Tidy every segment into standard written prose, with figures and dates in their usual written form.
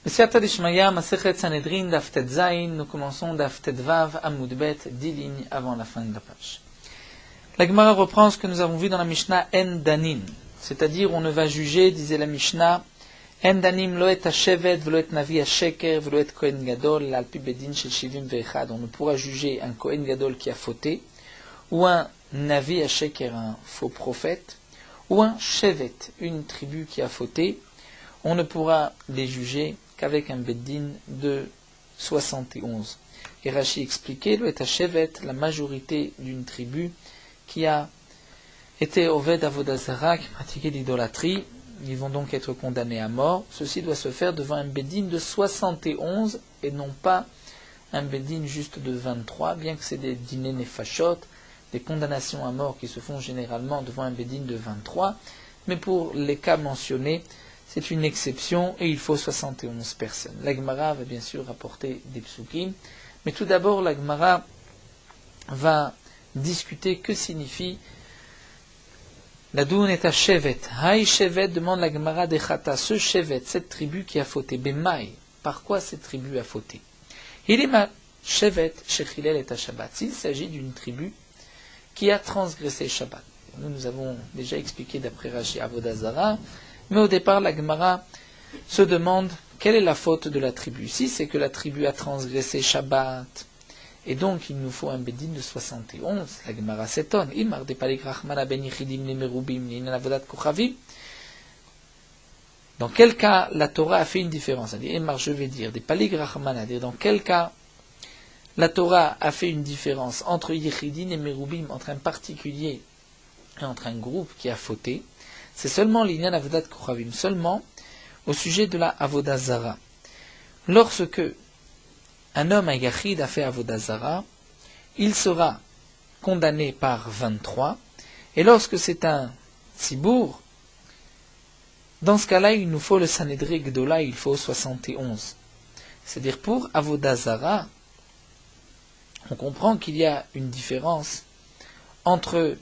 Siyata Dishmaya, Masechet Sanhedrin, Daf Tet Zayin, nous commençons Daf Tet Vav, Amud Bet, 10 lignes avant la fin de la page. La Gemara reprend ce que nous avons vu dans la Mishnah En Danin, c'est-à-dire on ne va juger, disait la Mishnah, En Danim lo et Hashevet, velo et Navi Hasheker, velo et Kohen Gadol, l'Alpi Bedin Shel Shivim Ve'echad. On ne pourra juger un Kohen Gadol qui a fauté, ou un Navi Hasheker, un faux prophète, ou un Shevet, une tribu qui a fauté. On ne pourra les juger qu'avec un Beddin de 71. Et Rashi expliquait, le Shevet, la majorité d'une tribu qui a été Oved Avodazara, qui pratiquait l'idolâtrie, ils vont donc être condamnés à mort. Ceci doit se faire devant un Beddin de 71 et non pas un Beddin juste de 23, bien que c'est des dîners nefashot, des condamnations à mort qui se font généralement devant un Beddin de 23, mais pour les cas mentionnés, c'est une exception et il faut 71 personnes. La Gemara va bien sûr rapporter des psukim, mais tout d'abord la Gemara va discuter que signifie la doun est à Shevet. Haï Shevet, demande la Gemara de Chata, ce Shevet, cette tribu qui a fauté. Bemaï, par quoi cette tribu a fauté? Hilima Shevet, Shechilel et à Shabbat. S'il s'agit d'une tribu qui a transgressé Shabbat. Nous avons déjà expliqué d'après Rashi Avodazara, mais au départ, la Gemara se demande quelle est la faute de la tribu. Si c'est que la tribu a transgressé Shabbat, et donc il nous faut un Beddin de 71, la Gemara s'étonne. Imar de Palik Rachmana ben Yichidim Nemerubim Ninavodat Kochavim. Dans quel cas la Torah a fait une différence? C'est-à-dire, Imar, je vais dire, des Palik Rachmana, dans quel cas la Torah a fait une différence entre Yichidim et Merubim, entre un particulier et entre un groupe qui a fauté? C'est seulement l'Inyan Avodat Kochavim, seulement au sujet de la Avodazara. Lorsque un homme, un Yachid, a fait Avodazara, il sera condamné par 23, et lorsque c'est un Tzibour, dans ce cas-là, il nous faut le Sanhedrin Gdola, il faut 71. C'est-à-dire pour Avodazara, on comprend qu'il y a une différence entre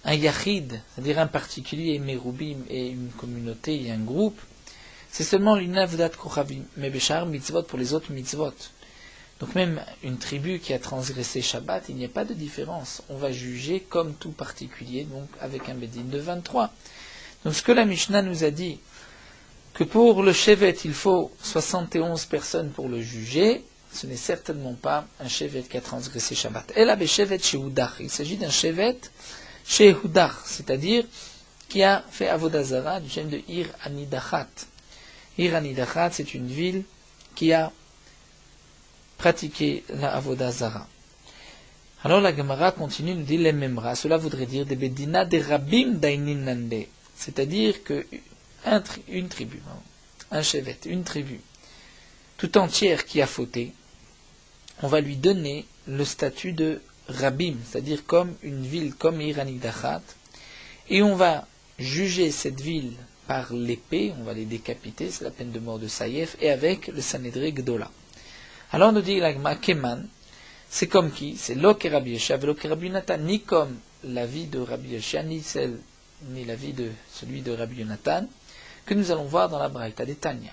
un yachid, c'est-à-dire un particulier, Merubim, et une communauté et un groupe, c'est seulement l'Inavdat Kochavim, mais Béchar mitzvot pour les autres mitzvot. Donc même une tribu qui a transgressé Shabbat, il n'y a pas de différence. On va juger comme tout particulier, donc avec un Beddin de 23. Donc ce que la Mishnah nous a dit, que pour le Shevet, il faut 71 personnes pour le juger, ce n'est certainement pas un Shevet qui a transgressé Shabbat. Et là, Shevet Shehudach, il s'agit d'un Shevet Shehudach, c'est-à-dire qui a fait Avodazara du gène de Ir Anidachat. Ir Anidachat, c'est une ville qui a pratiqué la Avodazara. Alors la Gemara continue, nous dit les Memra, cela voudrait dire des Bedina des Rabim Daininande, c'est-à-dire que une tribu, un Shevet, une tribu, tout entière qui a fauté, on va lui donner le statut de Rabim, c'est-à-dire comme une ville, comme Ir Anidachat, et on va juger cette ville par l'épée, on va les décapiter, c'est la peine de mort de Saïef, et avec le Sanhedrin Gdola. Alors nous dit l'Agma Keman, c'est comme qui? C'est Loke Rabbi Yeshua, Loke Rabbi Yonatan, ni comme la vie de Rabbi Yeshua, ni la vie de celui de Rabbi Yonatan, que nous allons voir dans la Braïta des Tanya.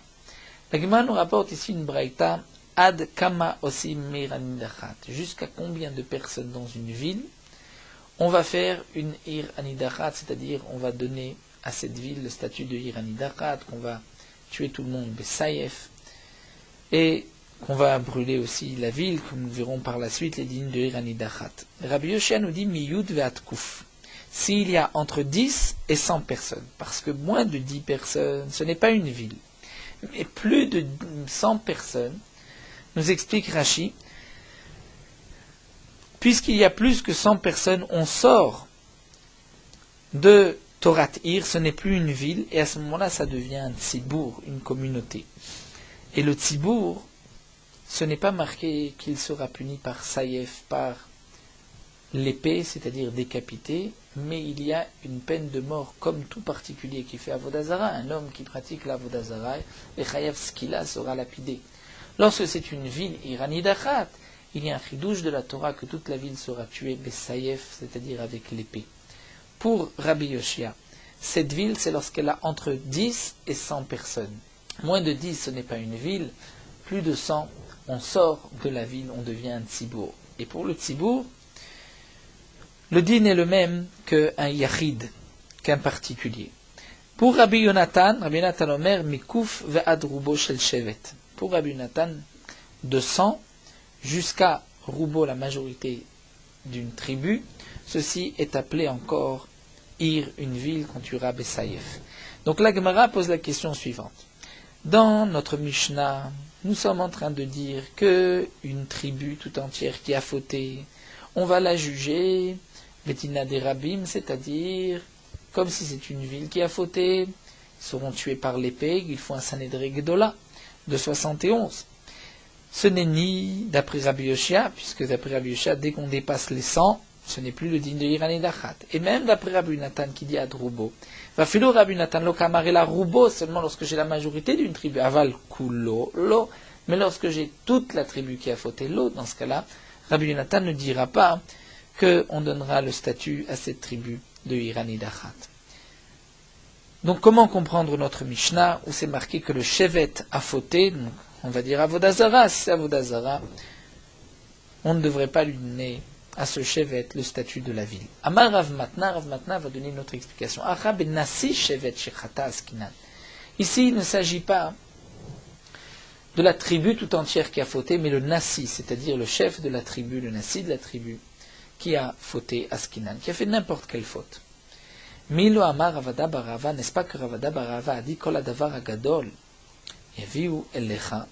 L'Agma nous rapporte ici une Braïta Ad Kama Osim Mir Anidachat. Jusqu'à combien de personnes dans une ville on va faire une Ir Anidachat, c'est-à-dire on va donner à cette ville le statut de Ir Anidachat, qu'on va tuer tout le monde, Bessaïef, et qu'on va brûler aussi la ville, comme nous verrons par la suite les dignes de Ir Anidachat. Rabbi Yoshia nous dit Miyud Ve'atkuf. S'il y a entre 10 et 100 personnes, parce que moins de 10 personnes, ce n'est pas une ville, mais plus de 100 personnes, nous explique Rashi, puisqu'il y a plus que 100 personnes, on sort de Torat Ir, ce n'est plus une ville, et à ce moment-là, ça devient un tzibour, une communauté. Et le tzibour, ce n'est pas marqué qu'il sera puni par Saïef, par l'épée, c'est-à-dire décapité, mais il y a une peine de mort comme tout particulier qui fait Avodazara. Un homme qui pratique l'Avodazara, et Chayav Skila sera lapidé. Lorsque c'est une ville Ir Anidachat, il y a un chidouche de la Torah que toute la ville sera tuée, Bessaïef, c'est-à-dire avec l'épée. Pour Rabbi Yoshia, cette ville, c'est lorsqu'elle a entre 10 et 100 personnes. Moins de 10, ce n'est pas une ville. Plus de 100, on sort de la ville, on devient un tzibour. Et pour le tzibour, le din est le même qu'un yachid, qu'un particulier. Pour Rabbi Yonatan Omer, Mikouf ve'ad rubo shel shevet. Pour Rabbi Yonatan, de 100 jusqu'à rubo, la majorité d'une tribu, ceci est appelé encore Ir, une ville, quand tu Rabbi Saïf. Donc la Gemara pose la question suivante. Dans notre Mishnah, nous sommes en train de dire que une tribu tout entière qui a fauté, on va la juger, Betina des Rabbim, c'est-à-dire comme si c'est une ville qui a fauté, ils seront tués par l'épée, il faut un Sanhedrin Gedola de 71. Ce n'est ni d'après Rabbi Yoshia, puisque d'après Rabbi Yoshia, dès qu'on dépasse les 100, ce n'est plus le digne de Irani Dachat. Et même d'après Rabbi Nathan qui dit Adrubo, va filo Rabbi Nathan lo kamare la rubo seulement lorsque j'ai la majorité d'une tribu, aval kulo lo, mais lorsque j'ai toute la tribu qui a fauté l'eau, dans ce cas-là, Rabbi Nathan ne dira pas qu'on donnera le statut à cette tribu de Irani Dachat. Donc comment comprendre notre Mishnah où c'est marqué que le Shevet a fauté, donc on va dire Avodazara, si c'est Avodazara, on ne devrait pas lui donner à ce Shevet le statut de la ville. Amar Rav Matna va donner une autre explication. Acha ben Nasi Shevet Shechata Askinan. Ici, il ne s'agit pas de la tribu tout entière qui a fauté, mais le Nasi, c'est-à-dire le chef de la tribu, le Nasi de la tribu, qui a fauté Askinan, qui a fait n'importe quelle faute. Milo Amar Ravada Barava, n'est-ce pas que Ravada Barava a dit Kol Adavar Agadol, Yaviu Elecha.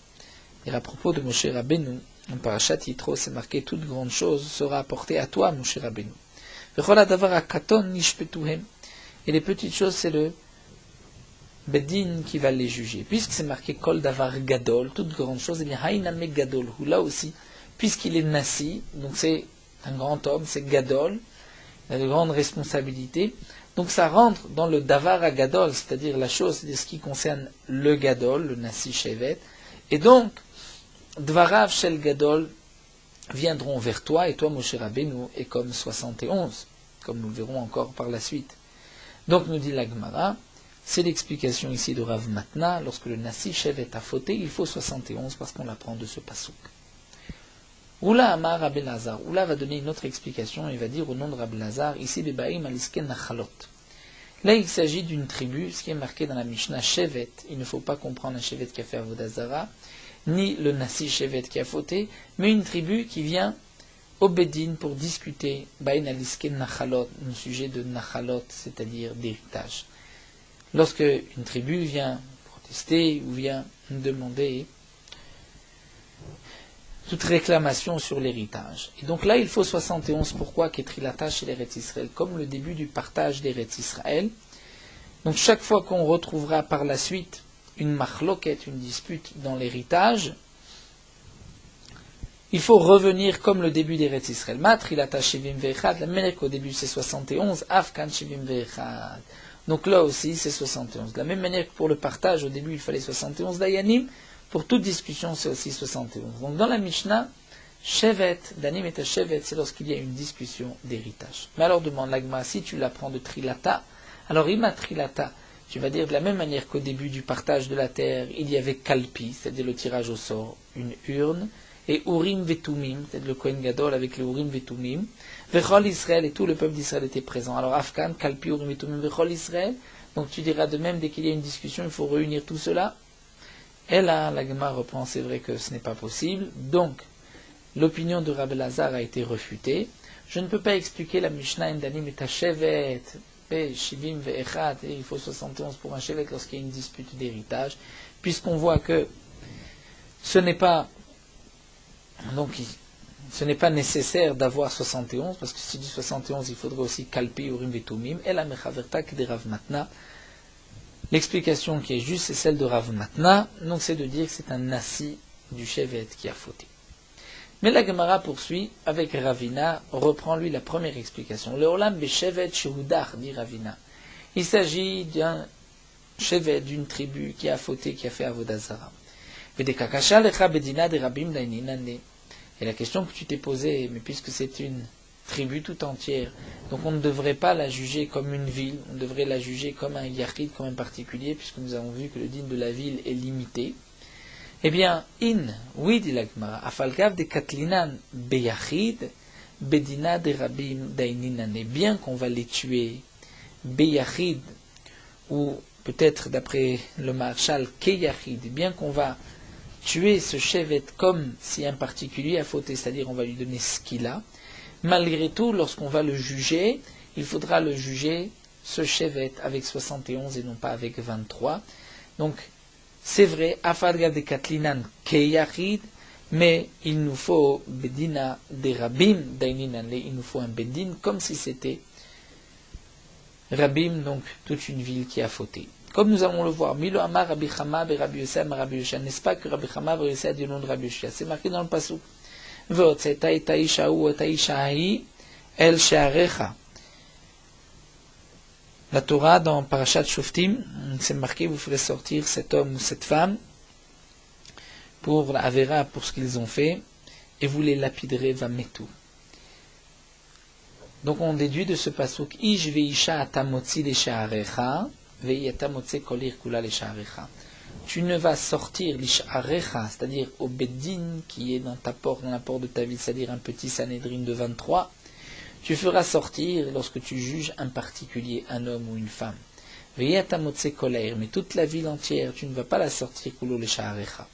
Et à propos de Moshe Rabbeinu, en Parashat Yitro, c'est marqué toute grande chose sera apportée à toi, Moshe Rabbeinu. Vechol Adavar Akaton Nishpetuhem. Et les petites choses, c'est le Bedin qui va les juger. Puisque c'est marqué Kol Davar Gadol, toute grande chose, et bien Hainame Gadol, ou là aussi, puisqu'il est Nasi, donc c'est un grand homme, c'est Gadol, il a de grandes responsabilités. Donc ça rentre dans le Davar à Gadol, c'est-à-dire la chose, c'est-à-dire ce qui concerne le Gadol, le Nasi Shevet. Et donc, Dvarav Shel Gadol viendront vers toi, et toi, Moshe Rabbeinu, est comme 71, comme nous le verrons encore par la suite. Donc, nous dit la Gemara, c'est l'explication ici de Rav Matna, lorsque le Nasi Shevet a fauté, il faut 71 parce qu'on l'apprend de ce pasouk. Oula Amar Rabbi Lazar. Oula va donner une autre explication et va dire au nom de Rabbi Lazar, ici Bebaim Alisken Nachalot. Là, il s'agit d'une tribu, ce qui est marqué dans la Mishnah Shevet. Il ne faut pas comprendre un Shevet qui a fait Avodazara, ni le Nasi Shevet qui a fauté, mais une tribu qui vient au Bedin pour discuter Bain Alisken Nachalot, un sujet de Nachalot, c'est-à-dire d'héritage. Lorsque une tribu vient protester ou vient demander toute réclamation sur l'héritage. Et donc là, il faut 71. Pourquoi Ketrilata chez l'Eretz Israël, comme le début du partage d'Eretz Israël. Donc chaque fois qu'on retrouvera par la suite une machloket, une dispute dans l'héritage, il faut revenir comme le début d'Eretz Israël. Matrilata shivim ve'echad, la même qu'au début c'est 71, Afkan shivim ve'echad. Donc là aussi c'est 71. De la même manière que pour le partage, au début il fallait 71 dayanim, pour toute discussion, c'est aussi 71. Donc dans la Mishnah, Shevet, Danim et Shevet, c'est lorsqu'il y a une discussion d'héritage. Mais alors demande l'Agma, si tu l'apprends de Trilata, alors Ima Trilata, tu vas dire de la même manière qu'au début du partage de la terre, il y avait Kalpi, c'est-à-dire le tirage au sort, une urne, et Urim Vetumim, c'est-à-dire le Kohen Gadol avec les Urim Vetumim, Vechol Israël, et tout le peuple d'Israël était présent. Alors Afkan, Kalpi, Urim Vetumim, Vechol Israël, donc tu diras de même, dès qu'il y a une discussion, il faut réunir tout cela. Et là, la Gemara reprend, c'est vrai que ce n'est pas possible. Donc, l'opinion de Rabbi Lazar a été refutée. Je ne peux pas expliquer la Mishnah Endanim et Shevet, Shivim ve'echad, et il faut 71 pour un Shevet lorsqu'il y a une dispute d'héritage, puisqu'on voit que ce n'est pas nécessaire d'avoir 71, parce que si dit 71, il faudrait aussi Kalpi, Urim Vetumim, et la Mechaverta qui est Rav Matna. L'explication qui est juste, c'est celle de Rav Matna, donc c'est de dire que c'est un Nasi du Shevet qui a fauté. Mais la Gemara poursuit avec Ravina, reprend lui la première explication. Le Olam Beshevet Shehudar, dit Ravina. Il s'agit d'un Shevet, d'une tribu qui a fauté, qui a fait Avodazara. Et la question que tu t'es posée, mais puisque c'est une tribu tout entière. Donc on ne devrait pas la juger comme une ville, on devrait la juger comme un yachid, comme un particulier, puisque nous avons vu que le din de la ville est limité. Eh bien, oui, dit la Gemara, afalgav de katlinan beyachid, bedina de rabim daininan, et bien qu'on va les tuer beyachid, ou peut-être d'après le Maharshal keyachid, bien qu'on va tuer ce chevet comme si un particulier a fauté, c'est-à-dire on va lui donner ce qu'il a, malgré tout, lorsqu'on va le juger, il faudra le juger, ce chevet, avec 71 et non pas avec 23. Donc, c'est vrai, afalgav de katlinan keyachid, mais il nous faut bedina de rabim daininan, il nous faut un bedin comme si c'était rabim, donc toute une ville qui a fauté. Comme nous allons le voir, Milo Amar Rabbi Chama be Rabbi Yoshia ma Rabbi Yoshia, n'est-ce pas que Rabbi Chama be Yoshia dit le nom de Rabbi Yoshia? C'est marqué dans le pasuk. Ve'otzeta et Aisha ou et Aisha hahi el she'arecha. La Torah dans Parashat Shoftim, c'est marqué, vous ferez sortir cet homme ou cette femme pour la Avera, pour ce qu'ils ont fait, et vous les lapiderez vametu. Donc on déduit de ce pasuk, Ish ve'isha atamotzi le she'arecha, tu ne vas sortir l'ish'arecha, c'est-à-dire au beddin qui est dans ta porte, dans la porte de ta ville, c'est-à-dire un petit Sanhédrin de 23, tu feras sortir lorsque tu juges un particulier, un homme ou une femme. Mais toute la ville entière, tu ne vas pas la sortir kulo l'ish'arecha.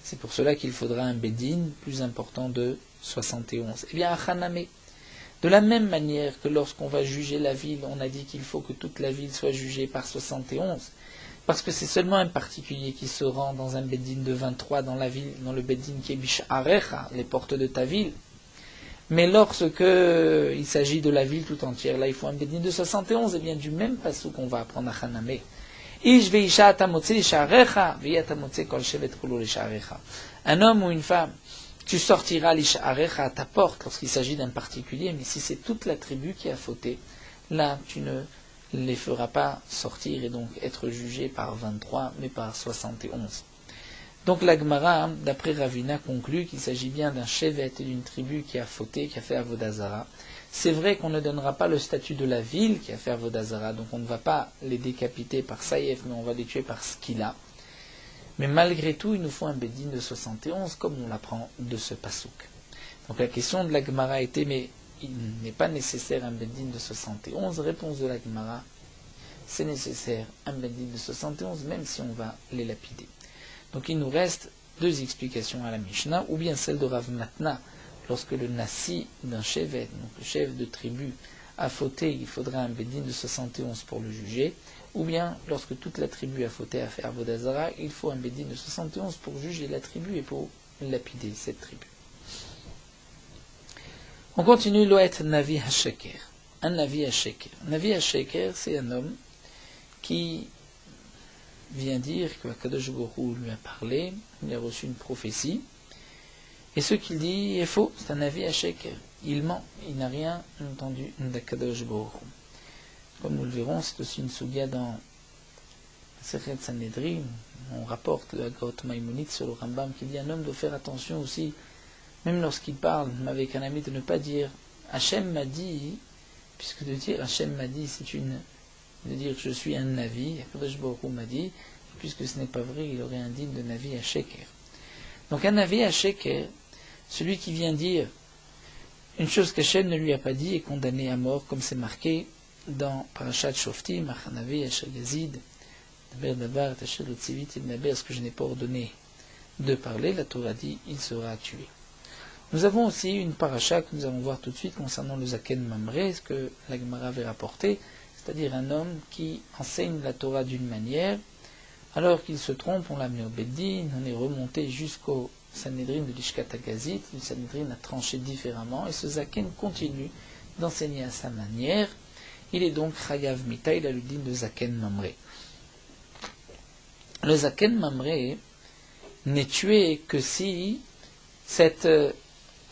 C'est pour cela qu'il faudra un beddin plus important de 71. Eh bien, achaname. De la même manière que lorsqu'on va juger la ville, on a dit qu'il faut que toute la ville soit jugée par 71, parce que c'est seulement un particulier qui se rend dans un beddin de 23 dans la ville, dans le beddin qui est bish'arecha, les portes de ta ville. Mais lorsque il s'agit de la ville tout entière, là il faut un beddin de 71, et bien du même passou qu'on va apprendre à Haname. Un homme ou une femme, tu sortiras l'ish'arecha à ta porte lorsqu'il s'agit d'un particulier, mais si c'est toute la tribu qui a fauté, là tu ne les feras pas sortir et donc être jugés par 23, mais par 71. Donc la Gemara, d'après Ravina, conclut qu'il s'agit bien d'un chevet et d'une tribu qui a fauté, qui a fait Avodazara. C'est vrai qu'on ne donnera pas le statut de la ville qui a fait Avodazara, donc on ne va pas les décapiter par Saïef, mais on va les tuer par Skila. Mais malgré tout, il nous faut un beddin de 71, comme on l'apprend de ce pasouk. Donc la question de la Gemara était, mais il n'est pas nécessaire un beddin de 71. Réponse de la Gemara, c'est nécessaire un beddin de 71, même si on va les lapider. Donc il nous reste deux explications à la Mishnah, ou bien celle de Rav Matna, lorsque le nasi d'un chevet, donc le chef de tribu, a fauté, il faudra un beddin de 71 pour le juger, ou bien, lorsque toute la tribu a fauté à faire Avodazara, il faut un beddin de 71 pour juger la tribu et pour lapider cette tribu. On continue l'oet Navi HaSheker. Un Navi HaSheker. Navi HaSheker, c'est un homme qui vient dire que Akadosh Baruch Hu lui a parlé, il a reçu une prophétie, et ce qu'il dit est faux, c'est un Navi HaSheker. Il ment, il n'a rien entendu d'Akadosh Baruch Hu. Comme nous le verrons, c'est aussi une sougia dans Sechet Sanhedrin. On rapporte le Hagot Maïmonide sur le Rambam qui dit un homme doit faire attention aussi, même lorsqu'il parle avec un ami, de ne pas dire Hachem m'a dit, puisque de dire Hachem m'a dit, c'est de dire je suis un Navi, Akadosh Baruch Hu m'a dit, puisque ce n'est pas vrai, il aurait un digne de Navi à Sheker. Donc un Navi à Sheker, celui qui vient dire une chose qu'Hachem ne lui a pas dit est condamné à mort, comme c'est marqué dans Parashat Shoftim, Achanavi, Asher Yazid, Daber Dabar, Asher Tzivit, Ibn ce que je n'ai pas ordonné de parler, la Torah dit, il sera tué. Nous avons aussi une paracha que nous allons voir tout de suite concernant le Zaken Mamre, ce que la Gemara avait rapporté, c'est-à-dire un homme qui enseigne la Torah d'une manière, alors qu'il se trompe, on l'a mis au Beddin, on est remonté jusqu'au Sanhedrin de l'Ishkat Agazit, le Sanhedrin a tranché différemment, et ce Zaken continue d'enseigner à sa manière. Il est donc Chayav Mita, il a le din de Zaken Mamre. Le Zaken Mamre n'est tué que si cette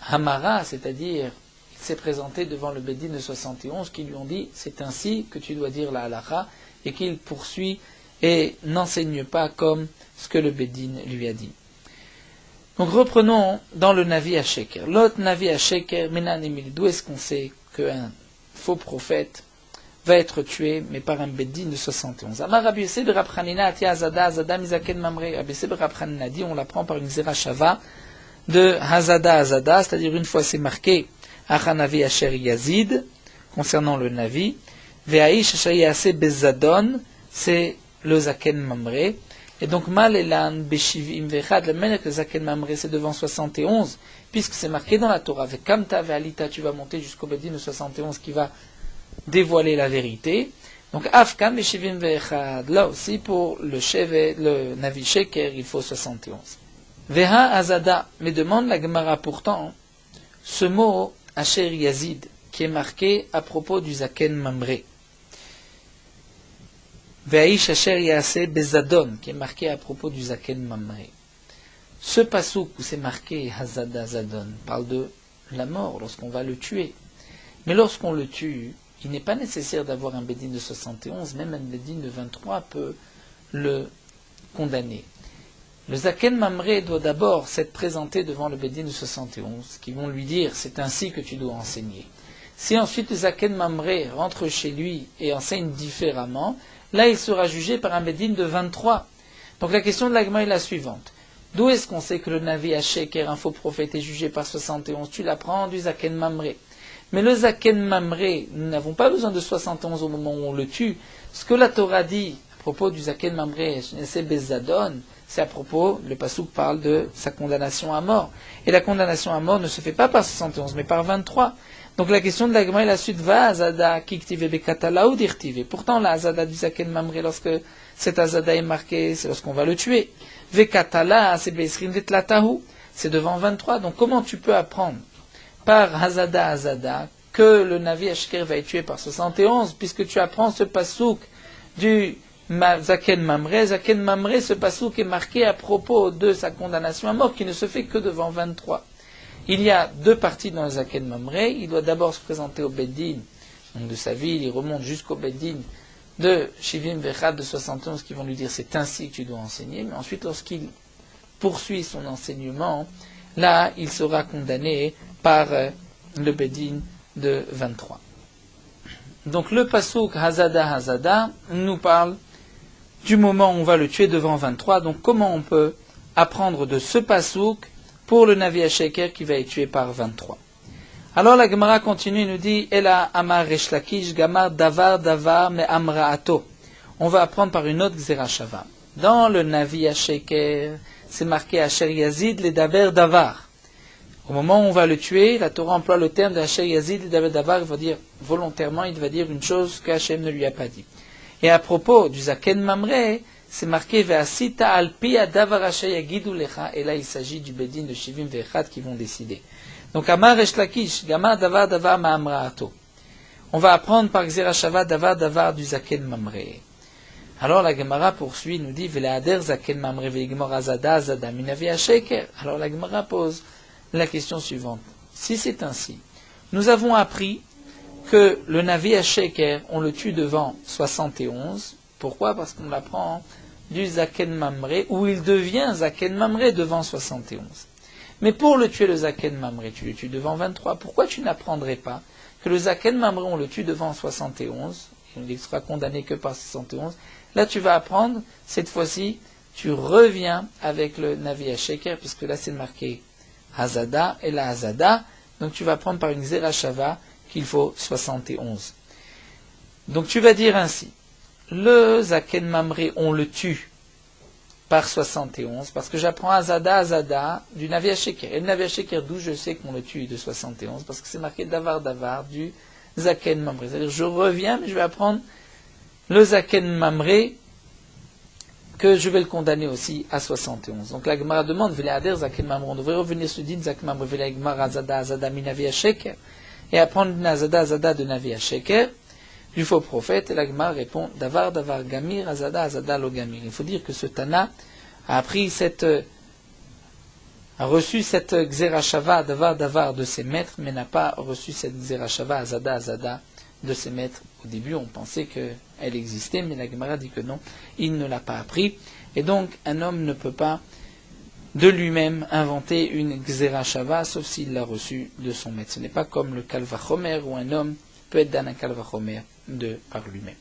Hamara, c'est-à-dire il s'est présenté devant le Beddin de 71 qui lui ont dit c'est ainsi que tu dois dire la halakha, et qu'il poursuit et n'enseigne pas comme ce que le Beddin lui a dit. Donc reprenons dans le Navi à Sheker. L'autre Navi à Sheker, Menan Emil, d'où est-ce qu'on sait qu'un faux prophète va être tué, mais par un Beddin de 71. Amar Rabbi Yosef de Rabchanina Atia Azada, Azada Mizaken Mamre. Rabbi Yosef de Rabchanina dit, on l'apprend par une Zerachava de Hazada Azada, c'est-à-dire une fois c'est marqué Achanavi Asher Yazid, concernant le Navi, Ve'aish Asher Yase Bezadon, c'est le Zaken Mamre. Et donc, Mal Elan Beshivim Vechad, la manière que le Zaken Mamre c'est devant 71, puisque c'est marqué dans la Torah, Vekamta Ve'alita, tu vas monter jusqu'au Beddin de 71 qui va dévoiler la vérité. Donc, Afkam Beshivim Vechad, là aussi pour le Navi Sheker, il faut 71. Veha Azada, mais demande la Gemara pourtant, ce mot Asher Yazid, qui est marqué à propos du Zaken Mamre. Ve'aish Asher Yase Bezadon, qui est marqué à propos du Zaken Mamre. Ce passouk où c'est marqué Hazada Zadon parle de la mort lorsqu'on va le tuer. Mais lorsqu'on le tue, il n'est pas nécessaire d'avoir un Beddin de 71, même un Beddin de 23 peut le condamner. Le Zaken Mamre doit d'abord s'être présenté devant le Beddin de 71, qui vont lui dire c'est ainsi que tu dois enseigner. Si ensuite le Zaken Mamre rentre chez lui et enseigne différemment, là il sera jugé par un Beddin de 23. Donc la question de l'Agma est la suivante. D'où est-ce qu'on sait que le Navi à Sheker, un faux prophète, est jugé par 71? Tu l'apprends du Zaken Mamre. Mais le Zaken Mamre, nous n'avons pas besoin de 71 au moment où on le tue. Ce que la Torah dit à propos du Zaken Mamre, c'est Bezadon, c'est à propos, le Passouk parle de sa condamnation à mort. Et la condamnation à mort ne se fait pas par 71, mais par 23. Donc la question de l'Agma est la suite, va Azada kiktive bekatala ou dirtive. Pourtant la Azada du Zaken Mamre, lorsque cet Azada est marqué, c'est lorsqu'on va le tuer. Vekatala, c'est Beisrin vetlatahu, c'est devant 23. Donc comment tu peux apprendre par Hazada Azada que le Navi Ashker va être tué par 71, puisque tu apprends ce pasouk du Zaken Mamre. Zaken Mamre, ce pasouk est marqué à propos de sa condamnation à mort, qui ne se fait que devant 23. Il y a deux parties dans le Zaken Mamre. Il doit d'abord se présenter au Beddin de sa ville, il remonte jusqu'au Beddin de Shivim Vechad de 71 qui vont lui dire c'est ainsi que tu dois enseigner, mais ensuite lorsqu'il poursuit son enseignement, là il sera condamné par le Beddin de 23. Donc le pasuk Hazada Hazada nous parle du moment où on va le tuer devant 23. Donc comment on peut apprendre de ce pasuk pour le Navi Sheker qui va être tué par 23? Alors la Gemara continue et nous dit Ela Amar Resh Lakish Gamar Davar Davar Me Amraato. On va apprendre par une autre Xerashava. Dans le Navi Sheker, c'est marqué Asher Yazid le Daber Davar. Au moment où on va le tuer, la Torah emploie le terme de Asher Yazid le Daber Davar. Il va dire volontairement, il va dire une chose qu'Hachem ne lui a pas dit. Et à propos du Zaken Mamre, c'est marqué Ve'asita al pi adavar Asher Yagidu lecha. Et là, il s'agit du Beddin de Shivim Vechad qui vont décider. Donc, Amar Resh Lakish, Gamar Davar Davar Ma'amraato. On va apprendre par Xerashava Davar Davar du Zaken Mamre. Alors la Gemara poursuit, nous dit Veleader Zaken Mamre Ve'igmor Azada Azada Minavi Sheker. Alors la Gemara pose la question suivante. Si c'est ainsi, nous avons appris que le Navi Sheker, on le tue devant 71. Pourquoi? Parce qu'on l'apprend du Zaken Mamre, où il devient Zaken Mamre devant 71. Mais pour le tuer le Zaken Mamre, tu le tues devant 23. Pourquoi tu n'apprendrais pas que le Zaken Mamre, on le tue devant 71, il ne sera condamné que par 71. Là, tu vas apprendre, cette fois-ci, tu reviens avec le Navi Sheker, puisque là, c'est marqué Hazada et la Hazada. Donc, tu vas prendre par une Zerachava qu'il faut 71. Donc, tu vas dire ainsi, le Zaken Mamre, on le tue par 71, parce que j'apprends Azada, Azada, du Navi Sheker. Et le Navi Sheker, d'où je sais qu'on le tue de 71, parce que c'est marqué Davar, Davar, du Zaken Mamre. C'est-à-dire, je reviens, mais je vais apprendre le Zaken Mamre, que je vais le condamner aussi à 71. Donc la Gemara demande, Veleader Zaken Mamre, on devrait revenir sur din Zaken Mamre, Veleagmar Azada, Azada, mi Navi Sheker, et apprendre une Azada, Azada de Navi Sheker, du faux prophète, et la Gemara répond Davar, Davar, Gamir, Azada, Azada, lo Gamir. Il faut dire que ce Tana a reçu cette Xerashava, Davar, Davar de ses maîtres, mais n'a pas reçu cette Xerashava, Azada, Azada de ses maîtres. Au début, on pensait qu'elle existait, mais la Gemara dit que non, il ne l'a pas appris. Et donc, un homme ne peut pas de lui-même inventer une Gzera Shava, sauf s'il l'a reçue de son maître. Ce n'est pas comme le Kal Vachomer, où un homme peut être dans un Kal Vachomer par lui-même.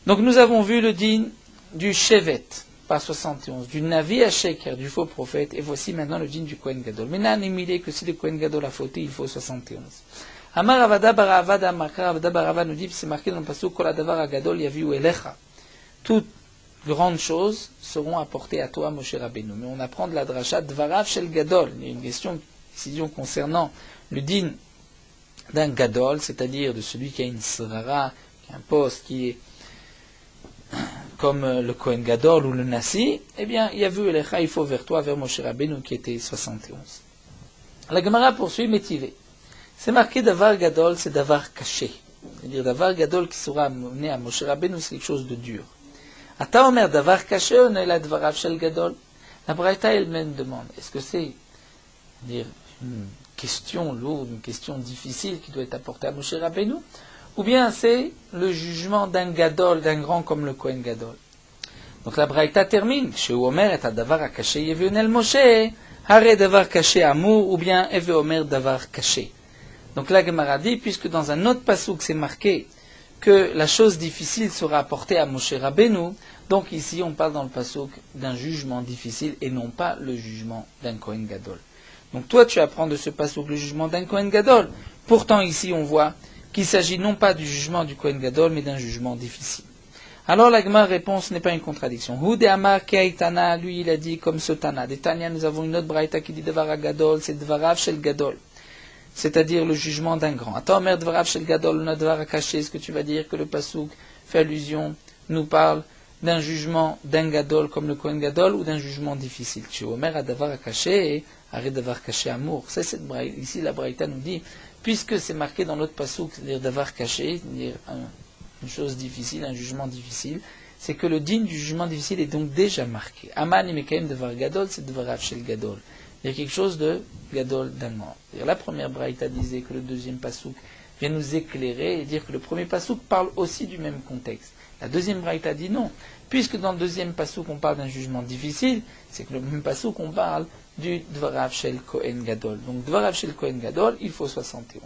Donc nous avons vu le din du Shevet, par 71, du Navi à Sheker, du faux prophète, et voici maintenant le din du Kohen Gadol. Maintenant, il est que si le Kohen Gadol a fauté, il faut 71. Amar Avada Baravada Makar Avada Barava nous dit, c'est marqué dans le passage, Kol Adavar Agadol Yaviu Elecha. Toutes grandes choses seront apportées à toi, Moshe Rabbeinu. Mais on apprend de la dracha Dvarav Shel Gadol. Il y a une décision concernant le din d'un Gadol, c'est-à-dire de celui qui a une srara, qui a un poste, qui est comme le Kohen Gadol ou le Nasi, eh bien, Yavu Elecha, il faut vers toi, vers Moshe Rabbeinu, qui était 71. La Gemara poursuit Métivé. C'est marqué Davar Gadol, c'est Davar caché. C'est-à-dire Davar Gadol qui sera amené à Moshe Rabbeinu, c'est quelque chose de dur. Ata Omer Davar caché, on est là Dvarav Shel Gadol. La Braïta elle-même demande, est-ce que c'est dire une question lourde, une question difficile qui doit être apportée à Moshe Rabbeinu, ou bien c'est le jugement d'un Gadol, d'un grand comme le Kohen Gadol. Donc la Braïta termine, chez Omer et Davar caché Yevionel Moshe, Hare Davar caché Amour, ou bien Eve Omer Davar caché. Donc la Gemara dit, puisque dans un autre passouk c'est marqué que la chose difficile sera apportée à Moshe Rabbeinu, donc ici on parle dans le passouk d'un jugement difficile et non pas le jugement d'un Kohen Gadol. Donc toi tu apprends de ce passouk le jugement d'un Kohen Gadol. Pourtant ici on voit qu'il s'agit non pas du jugement du Kohen Gadol mais d'un jugement difficile. Alors la Gemara répond, ce n'est pas une contradiction. Hude Amar Keitana, lui il a dit comme ce Tana. Des Tanya, nous avons une autre braïta qui dit Devar Gadol, c'est Dvarav Shel Gadol. C'est-à-dire le jugement d'un grand. Attends, mère Dvarav Shel Gadol, Nadvar caché, est-ce que tu vas dire que le passouk fait allusion, nous parle d'un jugement d'un Gadol comme le Kohen Gadol ou d'un jugement difficile? Chez Omer, Adavar caché et arrête Davar caché amour. C'est cette braïta. Ici la braïta nous dit, puisque c'est marqué dans l'autre passouk, c'est-à-dire Davar caché, c'est-à-dire une chose difficile, un jugement difficile, c'est que le din du jugement difficile est donc déjà marqué. Aman Imekaim Devar Gadol, c'est Dvarav Shel Gadol. Il y a quelque chose de Gadol d'un grand. La première braïta disait que le deuxième passouk vient nous éclairer et dire que le premier passouk parle aussi du même contexte. La deuxième braïta dit non. Puisque dans le deuxième passouk on parle d'un jugement difficile, c'est que le même passouk on parle du Dvarav Shel Kohen Gadol. Donc Dvarav Shel Kohen Gadol, il faut 71.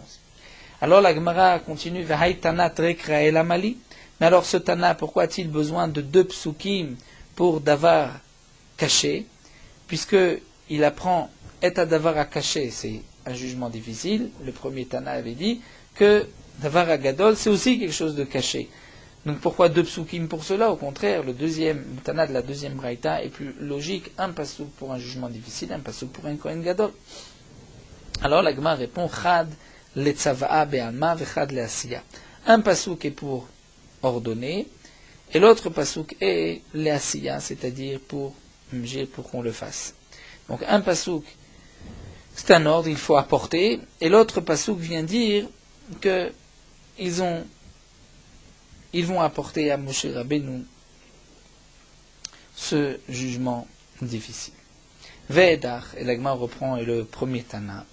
Alors la Gemara continue, V'hai Tana Trekra El Amali. Mais alors ce Tana, pourquoi a-t-il besoin de 2 psukim pour Davar caché? Puisque il apprend Et Davar caché, c'est un jugement difficile. Le premier Tana avait dit que Davar Gadol, c'est aussi quelque chose de caché. Donc pourquoi 2 psukim pour cela? Au contraire, le Tana de la deuxième braïta est plus logique. Un pasouk pour un jugement difficile, un pasouk pour un Kohen Gadol. Alors la Gemara répond Chad letzava'a be'alma vechad le'asiya. Un pasouk est pour ordonner, et l'autre pasouk est le'asiya, c'est-à-dire pour qu'on le fasse. Donc un pasouk, c'est un ordre, il faut apporter, et l'autre pasouk vient dire que ils vont apporter à Moshe Rabbeinu ce jugement difficile. Ve'edach, et la Gemara reprend, et le premier Tana,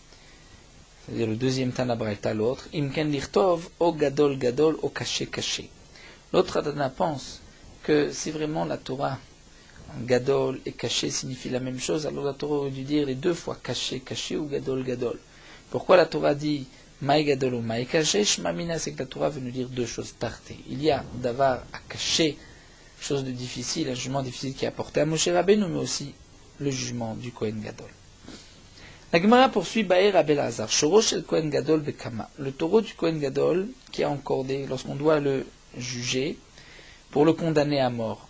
c'est-à-dire le deuxième Tana Braïta, l'autre, Imken lichtov, o gadol gadol, o caché caché. L'autre Tana pense que si vraiment la Torah, gadol et caché signifie la même chose, alors la Torah aurait dû dire les 2 fois caché, caché ou gadol, gadol. Pourquoi la Torah dit maï gadol ou maï caché? Shmamina, c'est que la Torah veut nous dire 2 choses tartées. Il y a d'avar à cacher, chose de difficile, un jugement difficile qui est apporté à Moshe Rabbeinu, mais aussi le jugement du Kohen Gadol. La Gemara poursuit Baer Abel Hazar, Shorosh el Kohen Gadol Bekama, le taureau du Kohen Gadol qui est encordé lorsqu'on doit le juger pour le condamner à mort.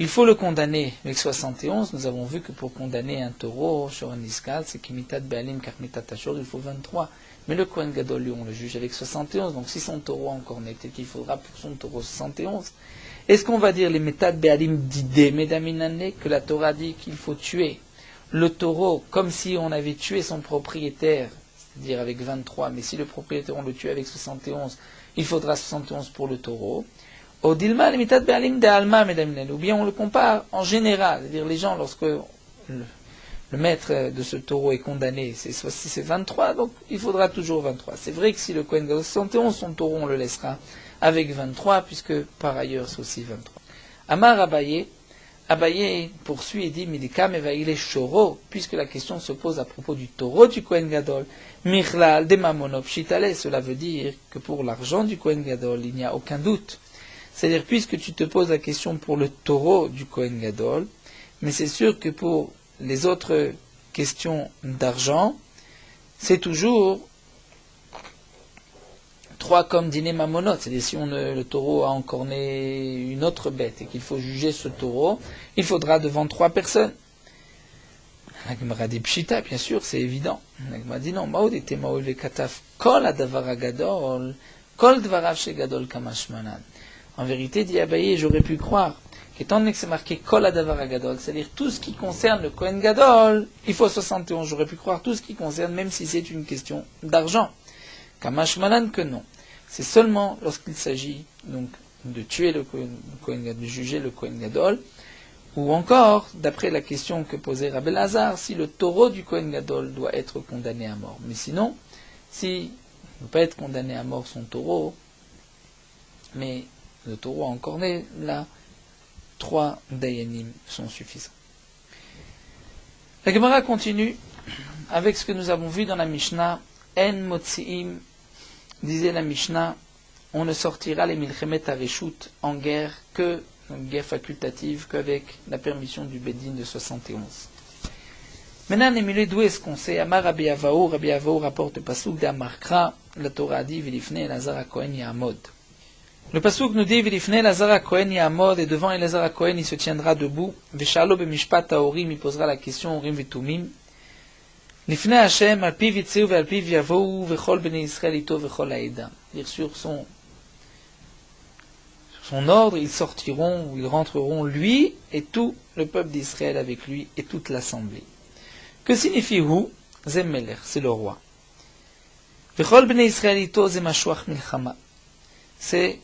Il faut le condamner avec 71. Nous avons vu que pour condamner un taureau sur un iskal, c'est Kimitat Be'alim Karmitat Ashur, il faut 23. Mais le Kohen Gadol, lui, on le juge avec 71. Donc si son taureau encore n'est qu'il faudra pour son taureau 71. Est-ce qu'on va dire les Mitat Be'alim d'idée, Medaminane, que la Torah dit qu'il faut tuer le taureau comme si on avait tué son propriétaire, c'est-à-dire avec 23, mais si le propriétaire on le tue avec 71, il faudra 71 pour le taureau. Ou bien on le compare en général, c'est-à-dire les gens, lorsque le maître de ce taureau est condamné, c'est 23, donc il faudra toujours 23. C'est vrai que si le Kohen Gadol 71, son taureau on le laissera avec 23, puisque par ailleurs c'est aussi 23. Amar Abaye, Abaye poursuit et dit Midikam evaile shoro, puisque la question se pose à propos du taureau du Kohen Gadol, Michlal de Mamonop Shitale, cela veut dire que pour l'argent du Kohen Gadol, il n'y a aucun doute. C'est-à-dire, puisque tu te poses la question pour le taureau du Kohen Gadol, mais c'est sûr que pour les autres questions d'argent, c'est toujours 3 comme dîner mamonot, c'est-à-dire si le taureau a encorné une autre bête et qu'il faut juger ce taureau, il faudra devant 3 personnes. La Gemara dit pshita, bien sûr, c'est évident. La Gemara dit non, maud était maol vekataf kol adavar agadol, kol dvarav shegadol kamashmanan. En vérité, dit Abaye, j'aurais pu croire qu'étant donné que c'est marqué kol adavar agadol, c'est-à-dire tout ce qui concerne le Kohen Gadol, il faut 71, j'aurais pu croire tout ce qui concerne, même si c'est une question d'argent. Kamashmanan que non. C'est seulement lorsqu'il s'agit donc de tuer le Kohen Gadol, de juger le Kohen Gadol, ou encore, d'après la question que posait Rabbi Lazar, si le taureau du Kohen Gadol doit être condamné à mort. Mais sinon, s'il ne peut pas être condamné à mort son taureau, mais le taureau a encorné, là, 3 dayanim sont suffisants. La Gemara continue avec ce que nous avons vu dans la Mishnah, En Motziim, disait la Mishnah, on ne sortira les Milchemet Areshut en guerre que, une guerre facultative, qu'avec la permission du Bédine de 71. Maintenant, Némulé, d'où est-ce qu'on sait? Amar Rabbi Avaou rapporte le Pasuk d'Amarkra, la Torah a dit, Vilifne Elazar Kohen Yamod. Le Pasuk nous dit, Vilifne Elazar Kohen Yamod, et devant Elazar Kohen, il se tiendra debout, Veshalo Bemishpat Haorim, il posera la question, Orim Vetumim, Lifne Hashem, Alpiv Yitzeu, Alpiv Yavou, Vechol Bnei Israël Ito, Vechol Haeda. Dire sur son ordre, ils sortiront, ou ils rentreront, lui et tout le peuple d'Israël avec lui, et toute l'assemblée. Que signifie Hu? Zemmeler, c'est le roi. Vechol Bnei Israël Ito, Zemashuach Milchama. C'est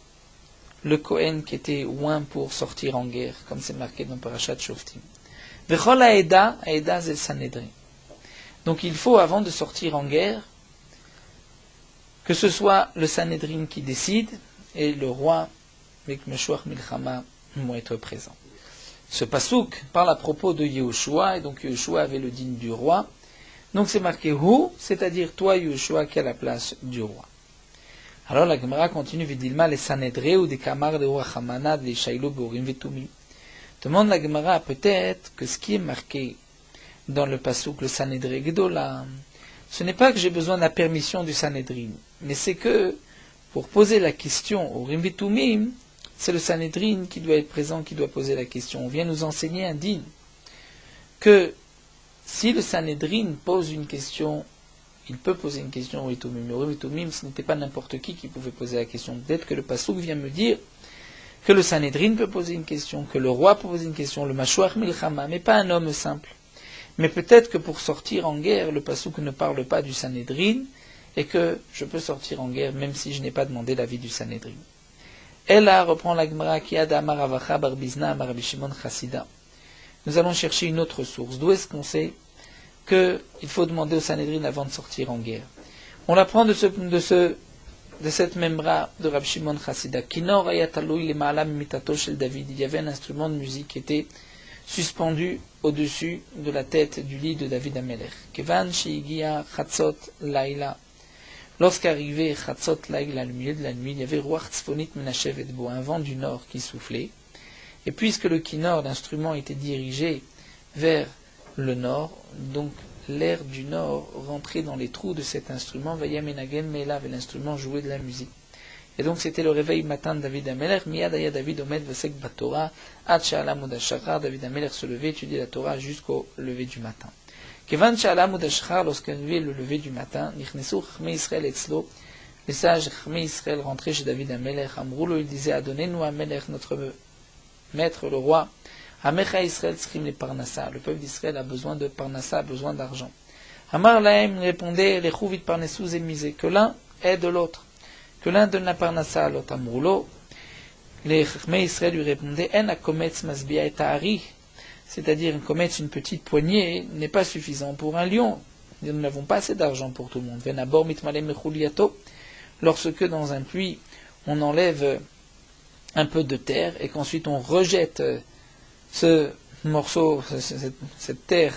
le Kohen qui était oint pour sortir en guerre, comme c'est marqué dans Parashat Shoftim. Vechol Haeda, Haeda c'est le Sanhedrin. Donc il faut, avant de sortir en guerre, que ce soit le Sanhedrin qui décide, et le roi, avec Meshuach Milchama, vont être présents. Ce pasouk parle à propos de Yehoshua, et donc Yehoshua avait le digne du roi. Donc c'est marqué Hu, c'est-à-dire toi Yehoshua qui a la place du roi. Alors la Gemara continue, Vidilma les Sanhedré ou des Kamar de Ouachamana, des Shailo Borim Vetumim. Demande la Gemara peut-être que ce qui est marqué dans le pasouk, le Sanhedré Gdola, ce n'est pas que j'ai besoin de la permission du Sanhedrin, mais c'est que, pour poser la question au Rimvitumim, c'est le Sanhedrin qui doit être présent, qui doit poser la question. On vient nous enseigner un din, que si le Sanhedrin pose une question, il peut poser une question au Rimvitumim, mais au Rimvitumim, ce n'était pas n'importe qui pouvait poser la question. Peut-être que le pasouk vient me dire que le Sanhedrin peut poser une question, que le roi peut poser une question, le Mashuach Milchama, mais pas un homme simple. Mais peut-être que pour sortir en guerre, le pasouk ne parle pas du Sanhedrin, et que je peux sortir en guerre même si je n'ai pas demandé l'avis du Sanhedrin. Ella reprend la Gemara qui a d'Amar Avacha Bar Bizna Amar Rabbi Shimon Chassida. Nous allons chercher une autre source. D'où est-ce qu'on sait qu'il faut demander au Sanhedrin avant de sortir en guerre? On l'apprend de cette membra de Rabbi Shimon Chassida. Kinor ayataloui le ma'alam mitato shel David. Il y avait un instrument de musique qui était suspendu au-dessus de la tête du lit de David Amelech. Kevan sheigia chatzot laila. Lorsqu'arrivait chatzot laila, le milieu de la nuit, il y avait ruach tzfonit menashev et bo, un vent du nord qui soufflait. Et puisque le kinor, l'instrument, était dirigé vers le nord, donc l'air du nord rentrait dans les trous de cet instrument, vayamenagen me'elav, et l'instrument jouait de la musique. Et donc c'était le réveil matin de David Amelech, miyad aya David omed vesek batora, ad sha'ala mudashachar, David Amelech se levait, étudiait la Torah jusqu'au lever du matin. Kevan sha'ala mudashachar, lorsqu'arrivait le lever du matin, nichnesu chachmei Israël etzlo, les sages chachmei Israël rentraient chez David Amelech, amroulo, il disait, adonnez-nous Amelech, notre maître, le roi, Amecha Israël tzrim les parnassa, le peuple d'Israël a besoin de parnassa, a besoin d'argent. Amar lahem répondait, les chouvit parnessou zemisé, que l'un aide l'autre. Que l'un donne la parnassa à l'autre amroulo, les chachmei Israël lui répondaient, en akometz masbia et ta'ari, c'est-à-dire une petite poignée n'est pas suffisant pour un lion. Nous n'avons pas assez d'argent pour tout le monde. Venabor mitmalem mechuliato, lorsque dans un puits on enlève un peu de terre et qu'ensuite on rejette ce morceau, cette terre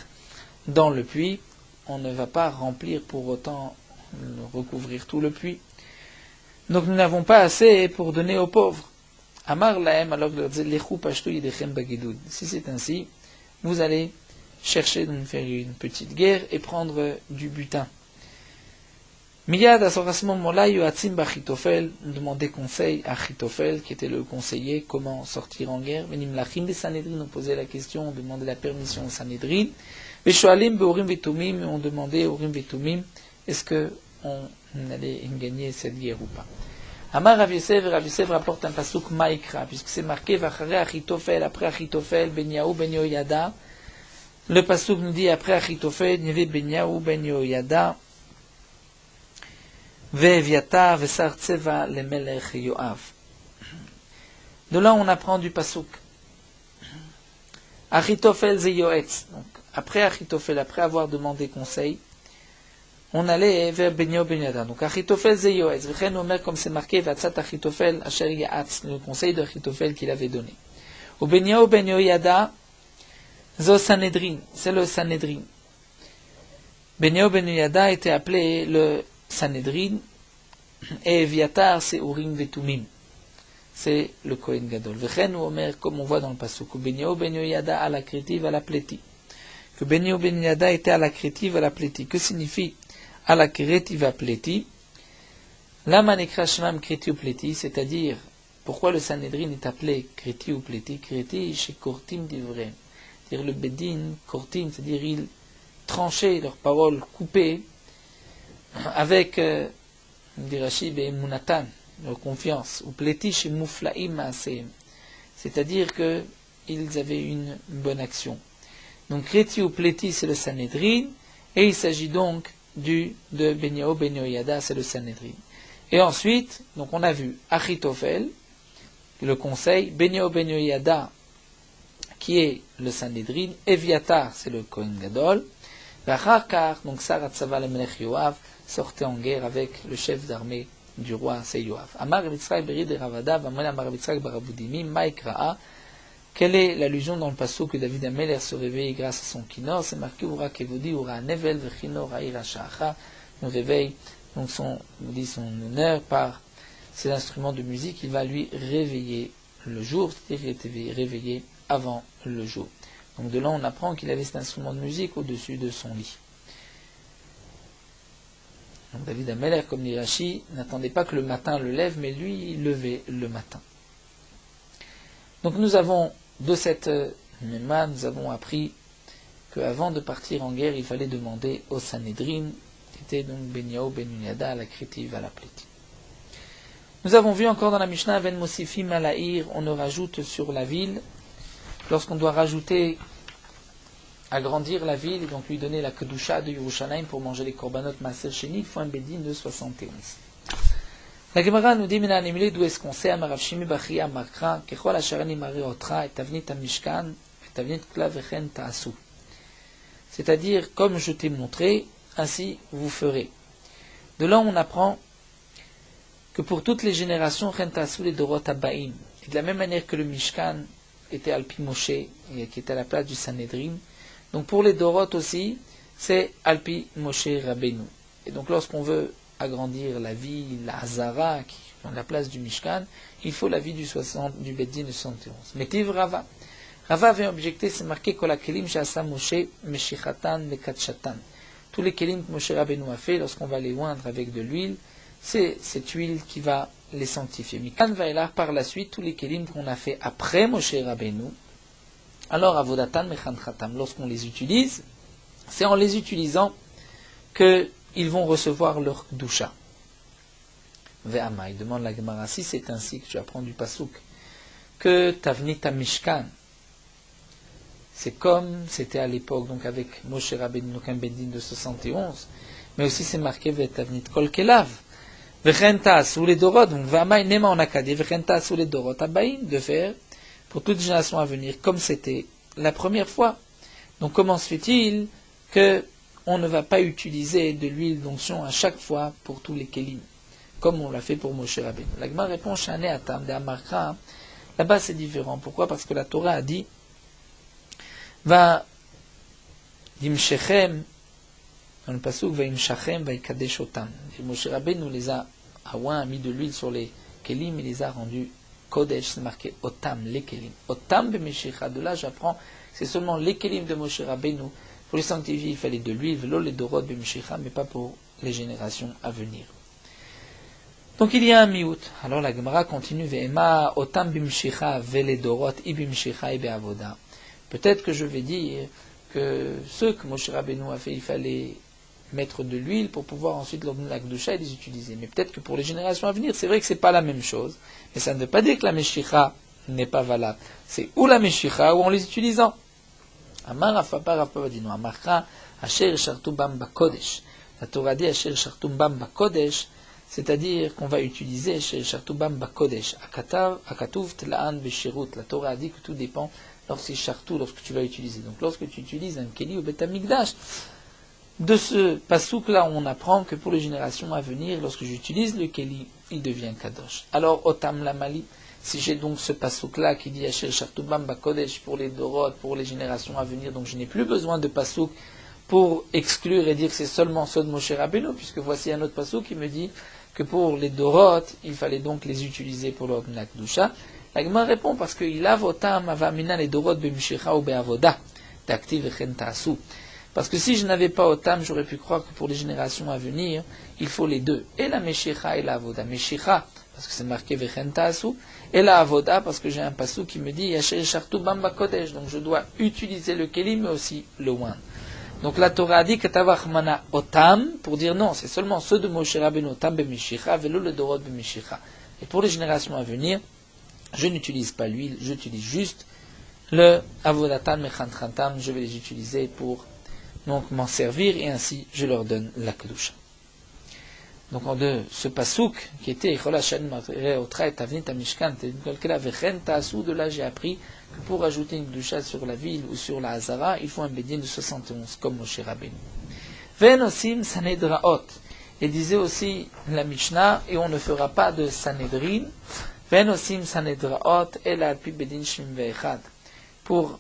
dans le puits, on ne va pas remplir pour autant, recouvrir tout le puits. Donc nous n'avons pas assez pour donner aux pauvres. Amar lahem, alors leur dit, Lechou pashtu yidechem bagidud. Si c'est ainsi, vous allez chercher de faire une petite guerre et prendre du butin. Miyad, à ce moment-là, Yoatzim b'Achitofel, on demandait conseil à Achitofel, qui était le conseiller, comment sortir en guerre. Venim lachim des Sanhedrin, on posait la question, on demandait la permission au Sanhedrin. Veshoalim be'orim vetumim, on demandait orim vetumim, est-ce que on allait gagner cette guerre ou pas. Amar Rav Yosef rapporte un pasuk Maïkra, puisque c'est marqué Vachare Achitofel, après Achitofel, Ben Yahu Ben Yoyada. Le pasuk nous dit après Achitofel, il y avait Ben Yahu Ben Yoyada, Ve'eviata Vesar Tseva le Melech Yoav. De là, on apprend du pasuk. Achitofel ze Yoetz. Donc, après Achitofel, après avoir demandé conseil, on allait vers Benyo Benyada. Donc Achitofel ze Yoetz. V'chen omer, comme c'est marqué, Vatzat Achitofel asher ya'atz, le conseil d'Achitofel qu'il avait donné. Ou Benyo Benyoyada, zo Sanhedrin, c'est le Sanhedrin. Benyo Benyoyada était appelé le Sanhedrin, et Eviatar, c'est Urim Vetumim. C'est le Kohen Gadol. V'chen omer, comme on voit dans le pasuk, ou Benyo Benyoyada à la crétive, à la pléti. Que Benyo Benyoyada était à la crétive, à la pléti. Que signifie à la Kretiva Pleti, la Manekra Shmam Kreti ou Pleti, c'est-à-dire, pourquoi le Sanhedrin est appelé Kreti ou Pleti? Kreti, chez Kortim d'Ivrem. C'est-à-dire le Bedin, Kortim, c'est-à-dire ils tranchaient leurs paroles coupées avec, Dirachi Be'emunatan, leur confiance, ou Pleti chez Mouflaim Maaseem. C'est-à-dire qu'ils avaient une bonne action. Donc Kreti ou Pleti, c'est le Sanhedrin, et il s'agit donc de Benyahu Ben Yoyada, c'est le Sanhedrin. Et ensuite, donc on a vu Achitofel, le conseil, Benyahu Ben Yoyada, qui est le Sanhedrin, Eviatar, c'est le Kohen Gadol, Vachakar, donc Sarat Sava le Melech Yoav, sortait en guerre avec le chef d'armée du roi, c'est Yoav. Amar Yitzchak Berid Ravada, Vamon Amar Yitzchak Barabudimi, Maïkraa. Quelle est l'allusion dans le pasuk que David Ameler se réveille grâce à son kinor? C'est marqué Ura Kevodi, Ura Nevel, Vechinor, Aïra Sha'acha, nous réveille, donc son honneur par ses instruments de musique, il va lui réveiller le jour, c'est-à-dire qu'il était réveillé avant le jour. Donc de là on apprend qu'il avait cet instrument de musique au-dessus de son lit. Donc David Ameler, comme dit Rashi, n'attendait pas que le matin le lève, mais lui, il levait le matin. Donc nous avons, de cette méma, nous avons appris qu'avant de partir en guerre, il fallait demander au Sanhedrin, qui était donc Benyahu Ben Yoyada, à la Crétive, à la Pléti. Nous avons vu encore dans la Mishnah, Ven Mosifim Alaïr, on ne rajoute sur la ville, lorsqu'on doit rajouter, agrandir la ville, et donc lui donner la Kedusha de Yerushalayim pour manger les korbanot Maaser Sheni, il faut un Bedin de 71. La Gemara nous dit, d'où est-ce qu'on sait, Amarav Shimi Bachri Amakra, Kechol Asharani Mari Otra, et Tavnit Amishkan, et Tavnit Kla Vechen Taasu. C'est-à-dire, comme je t'ai montré, ainsi vous ferez. De là, on apprend que pour toutes les générations, Chen Taasu les Dorot Abaim. Et de la même manière que le Mishkan était Alpi Moshe, et qui était à la place du Sanhedrin, donc pour les Dorot aussi, c'est Alpi Moshe Rabbeinu. Et donc lorsqu'on veut agrandir la vie, la Hazara, qui prend la place du Mishkan, il faut la vie du Beddin de 71. Metiv Rava. Rava avait objecté, c'est marqué Kol HaKelim She'asa Moshe Meshichatan Mekatshatan. Tous les kelim que Moshe Rabbeinu a fait, lorsqu'on va les oindre avec de l'huile, c'est cette huile qui va les sanctifier. Mikan va là par la suite, tous les kelim qu'on a fait après Moshe Rabbeinu, alors Avodatan Mechanchatam, lorsqu'on les utilise, c'est en les utilisant que ils vont recevoir leur doucha. Ve'ama, il demande la Gemara, si c'est ainsi que tu apprends du pasuk, que Tavnita Mishkan, c'est comme c'était à l'époque, donc avec Moshe Rabbeinu, donc un Bedin de 71, mais aussi c'est marqué Ve'tavnit Kol Kelav, Ve'chenta sous les Dorot, donc Ve'ama, Nema en Akadi, Ve'chenta sous les Dorot, Abaïn, de faire, pour toute génération à venir, comme c'était la première fois. Donc comment se fait-il que on ne va pas utiliser de l'huile d'onction à chaque fois pour tous les kelim, comme on l'a fait pour Moshe Rabbeinu? La Gemara répond, Shane Atam de Amarkra, là-bas c'est différent. Pourquoi? Parce que la Torah a dit Va Yimshechem, dans le pasuk, va Yimshachem, va Yikadesh Otam. Moshe Rabbeinu les a mis de l'huile sur les kelim, il les a rendus Kodesh, c'est marqué Otam, les kelim. Otam b'Meshicha, de là j'apprends que c'est seulement les kelim de Moshe Rabbeinu. Pour les sanctifier, il fallait de l'huile, velo les dorot b'Meshicha, mais pas pour les générations à venir. Donc il y a un miout. Alors la Gemara continue, Ve'ema Otam b'Meshicha, vele dorot ib'Meshicha et be'avoda. Peut-être que je vais dire que ceux que Moshe Rabbeinu a fait, il fallait mettre de l'huile pour pouvoir ensuite leur donner la Kedusha et les utiliser. Mais peut-être que pour les générations à venir, c'est vrai que c'est pas la même chose. Mais ça ne veut pas dire que la Meshicha n'est pas valable. C'est ou la Meshicha ou en les utilisant. Amar Rafapa Rafapa dit non. Amarcha Asher Shartu Bam Bakodesh. La Torah dit Asher Shartu Bam Bakodesh, c'est-à-dire qu'on va utiliser Asher Shartu Bam Bakodesh. Akatuv Tlaan Beshirut. La Torah a dit que tout dépend lorsque tu vas utiliser. Donc lorsque tu utilises un Keli ou Bet Hamikdash, de ce pasouk-là, on apprend que pour les générations à venir, lorsque j'utilise le Keli, il devient Kadosh. Alors, Otam Lamali, si j'ai donc ce pasouk-là qui dit Asher Shartubam Bakodesh pour les Dorot, pour les générations à venir, donc je n'ai plus besoin de pasouk pour exclure et dire que c'est seulement ceux de Moshe Rabbeinu, puisque voici un autre pasouk qui me dit que pour les Dorot, il fallait donc les utiliser pour leur Kedusha. La Gemara répond parce que il avotam avamina les Dorot b'Meshicha ou be'avoda, d'activ echen ta'asu. Parce que si je n'avais pas Otam, j'aurais pu croire que pour les générations à venir, il faut les deux. Et la Meshicha et la Avoda. Meshicha, parce que c'est marqué Vechen Ta'asu, et la Avoda, parce que j'ai un passou qui me dit Yasher Shartu Bamba Kodesh. Donc je dois utiliser le Keli, mais aussi le Wan. Donc la Torah a dit que Tavachmana Otam, pour dire non, c'est seulement ceux de Moshe Rabbeinu Otam be Meshicha, velo le Dorot be Meshicha. Et pour les générations à venir, je n'utilise pas l'huile, j'utilise juste le Avodatan Mechantrantam, je vais les utiliser pour donc m'en servir, et ainsi je leur donne la Kedusha. Donc en de ce pasouk qui était de là j'ai appris que pour ajouter une Kedusha sur la ville ou sur la Hazara, il faut un bédin de 71 comme Moshe Rabbeinu. Venosim Sanedraot. Et disait aussi la Mishnah, et on ne fera pas de Sanedrin. Venosim Sanedraot el alpi bedin shmim ve'echad. Pour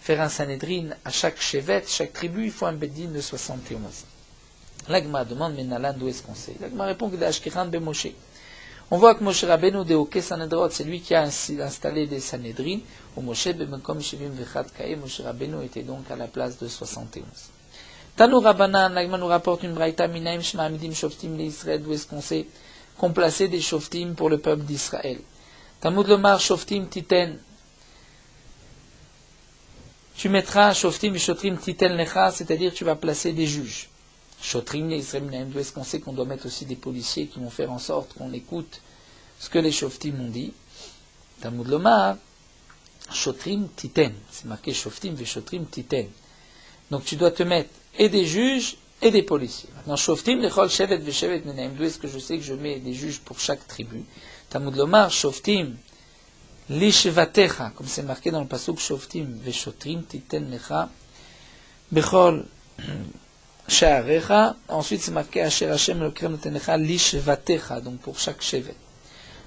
faire un Sanhedrin à chaque chevet, chaque tribu, il faut un Bedin de 71. L'Agma demande, mais Nalan, d'où est-ce qu'on sait? L'Agma répond que d'Ashkiran be Moshe. On voit que Moshe Rabbeinu de Oke Sanhedrot, c'est lui qui a installé des Sanhedrin, où Moshe bebenkom shivim vechad kae, Moshe Rabbeinu était donc à la place de 71. Tanu Rabbanan, l'Agma nous rapporte une braïta minaim shma'amidim shoftim l'Israël, d'où est-ce qu'on sait qu'on plaçait des shoftim pour le peuple d'Israël. Talmud lomar shoftim titen. Tu mettras shoftim et shotrim titel necha, c'est-à-dire tu vas placer des juges. Shotrim les Israël, d'où est-ce qu'on sait qu'on doit mettre aussi des policiers qui vont faire en sorte qu'on écoute ce que les shoftim ont dit. Talmud lomar, shotrim titen, c'est marqué shoftim et shotrim titen. Donc tu dois te mettre et des juges et des policiers. Maintenant shoftim lechol shevet veshevet menaim, d'où est-ce que je sais que je mets des juges pour chaque tribu. Talmud lomar, shoftim Lishvatecha, comme c'est marqué dans le pasuk Shoftim Veshotrim Titen Lecha Bechol Sha'arecha. Ensuite c'est marqué Asher Hashem Elokeinu Noten Lecha Lishvatecha, donc pour chaque chevet.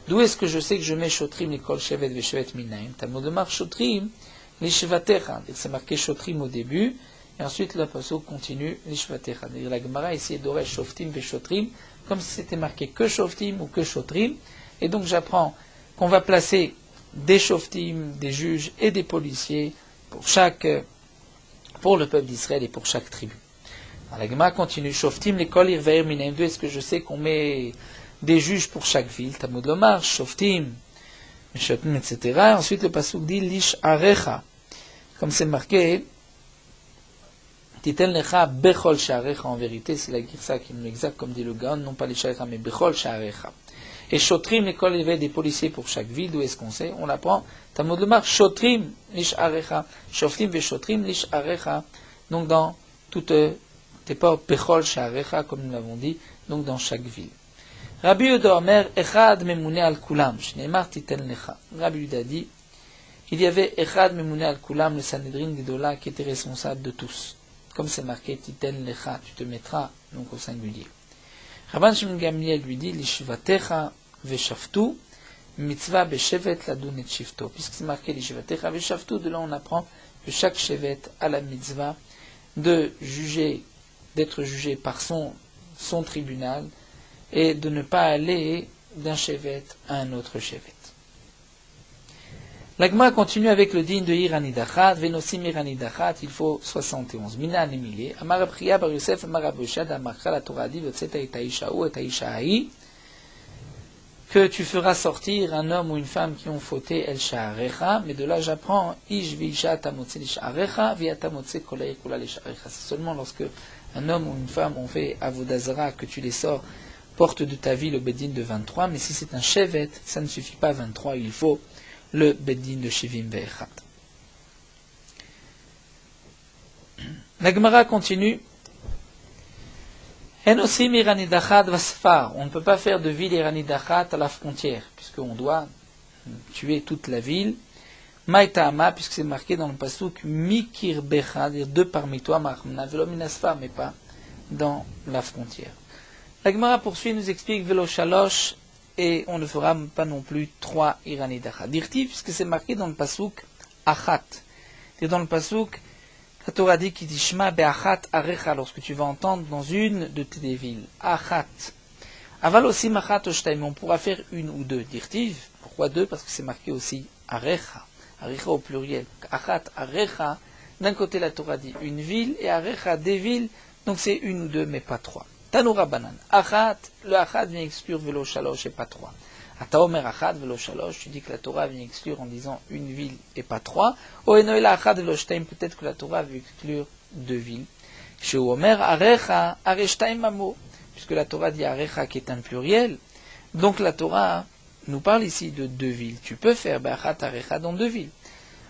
D'où est-ce que je sais que je mets Shotrim Likol Shevet Veshevet Minaim? Talmud lomar Shotrim Lishvatecha. C'est marqué Shotrim au début et ensuite le pasuk continue Lishvatecha. La Gemara ici est doré Shoftim Veshotrim comme si c'était marqué que Shoftim ou que Shotrim. Et donc j'apprends qu'on va placer des shoftim, des juges et des policiers pour le peuple d'Israël et pour chaque tribu. Alors, la Gemara continue. Shoftim l'école irveir minaim. D'où est-ce que je sais qu'on met des juges pour chaque ville? Talmud lomar, shoftim, shoftim, etc. Ensuite le pasuk dit lish arecha, comme c'est marqué. Titel lecha bechol sha'arecha. En vérité, c'est la girsa qui est exact comme dit le Gaon, non pas lish arecha mais bechol sha'arecha. Et Shotrim, l'école élevée des policiers pour chaque ville, d'où est-ce qu'on sait? On l'apprend. Talmud lomar, Shotrim, lish arecha. Shoftim ve Shotrim, lish arecha. Donc dans toutes tes portes, Bechol sha'arecha, comme nous l'avons dit, donc dans chaque ville. Rabbi Yehuda Omer, Echad memune al kulam, shneimar titen lecha. Rabbi Yehuda dit, il y avait Echad memune al kulam, le Sanhedrin Gedola, qui était responsable de tous. Comme c'est marqué, titen lecha, tu te mettras, donc au singulier. Rabban Shimon Gamliel lui dit, Lishvatecha veshaftu, mitzvah beshevet ladun et shifto. Puisque c'est marqué Lishvatecha veshaftu, de là on apprend que chaque shevet a la mitzvah de juger, d'être jugé par son tribunal et de ne pas aller d'un shevet à un autre shevet. L'Agma continue avec le din de Iranidachat, Venosim Iranidachat, il faut 71. Mina Nemilé, Amar Apriya Bar Yosef, Amar Abushad, Amarcha la Torah dit, Vetseta et Taïshaou et Taïshaï, que tu feras sortir un homme ou une femme qui ont fauté El Sha'arecha, mais de là j'apprends, Ish Visha Tamotse Li Sha'arecha, Via Tamotse Kolei Kula Li Sha'arecha. C'est seulement lorsque un homme ou une femme ont fait Avodazara que tu les sors, porte de ta vie le Bedin de 23, mais si c'est un Shevet, ça ne suffit pas 23, il faut le Bedin de Shivim Ve'echat. La Gemara continue. On ne peut pas faire de ville Iranidachat à la frontière, puisqu'on doit tuer toute la ville. Maïtama, puisque c'est marqué dans le pasuk Mikir Becha, dire de parmi toi, Marmna, Velo Minasfar, mais pas dans la frontière. La Gemara poursuit, nous explique Velo Shalosh, et on ne fera pas non plus 3 Iranidachat. Dirti, puisque c'est marqué dans le pasuk Achat. Dans le pasuk, la Torah dit Kitishma be'achat arecha, lorsque tu vas entendre dans une de tes villes. Achat. Aval aussi machat oshtaim, on pourra faire une ou deux. Dirtiv, pourquoi deux? Parce que c'est marqué aussi arecha. Arecha au pluriel. Achat arecha, d'un côté la Torah dit une ville, et arecha des villes, donc c'est une ou deux, mais pas 3. Tanoura banan. Achat, le achat vient exclure velo shalosh et pas 3. Ataomer achat velo shalosh, tu dis que la Torah vient exclure en disant une ville et pas 3. O enoela achat velo shtaim, peut-être que la Torah veut exclure 2 villes. Chez Omer arecha areshtaim amo, puisque la Torah dit arecha qui est un pluriel. Donc la Torah nous parle ici de 2 villes. Tu peux faire achat arecha dans 2 villes.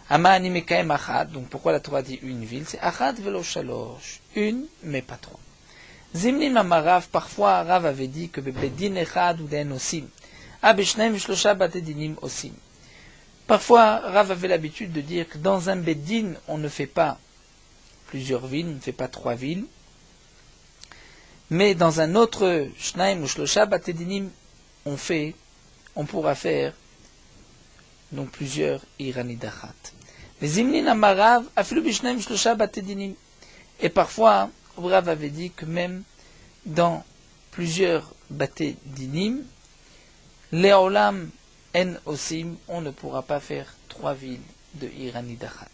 Ama animekaim achat, donc pourquoi la Torah dit une ville? C'est achat velo shalosh, une mais pas 3. Zimnim amarav, parfois Rav avait dit que bedin echad ou den osim. Abeshnaim shlosha batedinim osim. Parfois Rav avait l'habitude de dire que dans un bedin on ne fait pas plusieurs villes, on ne fait pas 3 villes, mais dans un autre shnaim ou shlosha batedinim on pourra faire donc plusieurs iranidachat. Mais zimnin amarav afilu bishnaim shlosha batedinim. Et parfois Rav avait dit que même dans plusieurs baté dinim, Leolam en osim, on ne pourra pas faire 3 villes de Iranidachat.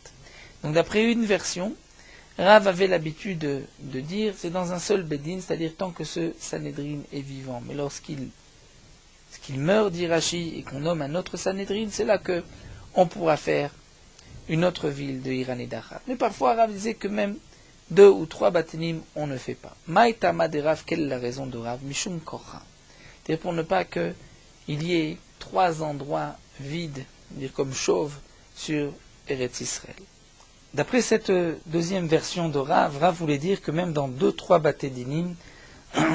Donc d'après une version, Rav avait l'habitude de dire, c'est dans un seul bedin, c'est-à-dire tant que ce Sanhedrin est vivant. Mais lorsqu'il meurt, dit Rashi, et qu'on nomme un autre Sanhedrin, c'est là que on pourra faire une autre ville de Iranidachat. Mais parfois Rav disait que même 2 ou 3 batinim, on ne fait pas. Maïtama de Rav, quelle est la raison de Rav? Mishum Kocha. C'est pour ne pas qu'il y ait 3 endroits vides, dire comme chauve, sur Eretz Israël. D'après cette deuxième version de Rav, Rav voulait dire que même dans 2-3 batédinim,